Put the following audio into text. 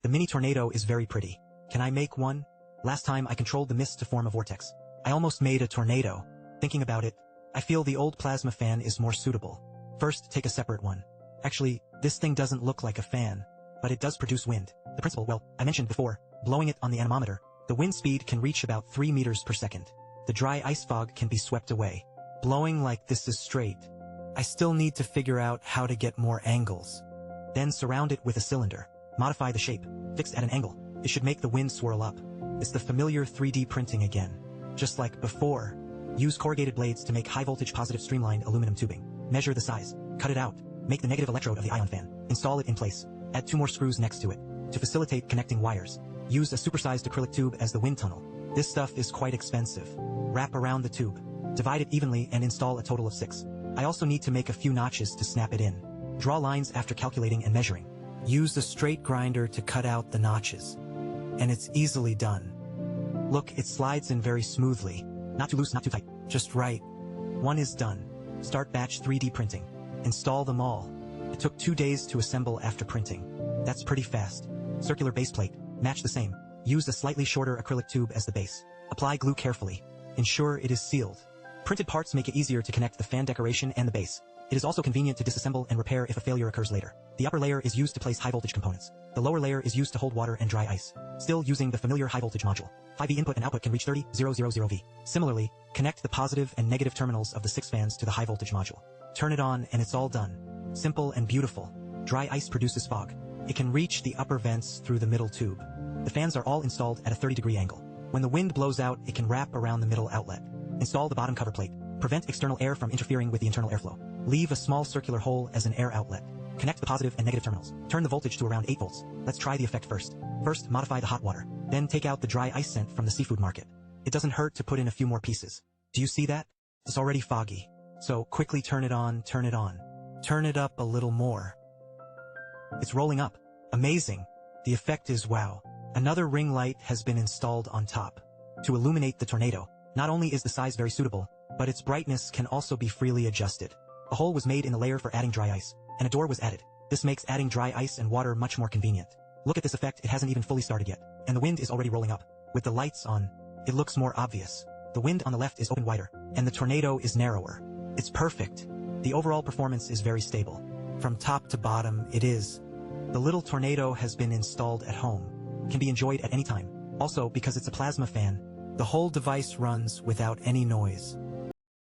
The mini tornado is very pretty. Can I make one? Last time I controlled the mist to form a vortex. I almost made a tornado. Thinking about it, I feel the old plasma fan is more suitable. First, take a separate one. Actually, this thing doesn't look like a fan, but it does produce wind. The principle, well, I mentioned before, blowing it on the anemometer, the wind speed can reach about 3 meters per second. The dry ice fog can be swept away. Blowing like this is straight. I still need to figure out how to get more angles. Then surround it with a cylinder. Modify the shape, fixed at an angle. It should make the wind swirl up. It's the familiar 3D printing again. Just like before. Use corrugated blades to make high-voltage positive streamlined aluminum tubing. Measure the size. Cut it out. Make the negative electrode of the ion fan. Install it in place. Add 2 more screws next to it. To facilitate connecting wires, use a supersized acrylic tube as the wind tunnel. This stuff is quite expensive. Wrap around the tube. Divide it evenly and install a total of 6. I also need to make a few notches to snap it in. Draw lines after calculating and measuring. Use a straight grinder to cut out the notches. And it's easily done. Look, it slides in very smoothly. Not too loose, not too tight. Just right. One is done. Start batch 3D printing. Install them all. It took 2 days to assemble after printing. That's pretty fast. Circular base plate. Match the same. Use a slightly shorter acrylic tube as the base. Apply glue carefully. Ensure it is sealed. Printed parts make it easier to connect the fan decoration and the base. It is also convenient to disassemble and repair if a failure occurs later. The upper layer is used to place high-voltage components. The lower layer is used to hold water and dry ice. Still using the familiar high-voltage module. 5V input and output can reach 30,000V. Similarly, connect the positive and negative terminals of the 6 fans to the high-voltage module. Turn it on and it's all done. Simple and beautiful. Dry ice produces fog. It can reach the upper vents through the middle tube. The fans are all installed at a 30-degree angle. When the wind blows out, it can wrap around the middle outlet. Install the bottom cover plate. Prevent external air from interfering with the internal airflow. Leave a small circular hole as an air outlet. Connect the positive and negative terminals. Turn the voltage to around 8 volts. Let's try the effect first. First, modify the hot water. Then take out the dry ice scent from the seafood market. It doesn't hurt to put in a few more pieces. Do you see that? It's already foggy. So quickly turn it on, turn it on. Turn it up a little more. It's rolling up. Amazing. The effect is wow. Another ring light has been installed on top. To illuminate the tornado. Not only is the size very suitable, but its brightness can also be freely adjusted. A hole was made in the layer for adding dry ice, and a door was added. This makes adding dry ice and water much more convenient. Look at this effect, it hasn't even fully started yet, and the wind is already rolling up. With the lights on, it looks more obvious. The wind on the left is open wider, and the tornado is narrower. It's perfect. The overall performance is very stable. From top to bottom, it is. The little tornado has been installed at home. Can be enjoyed at any time. Also, because it's a plasma fan, the whole device runs without any noise.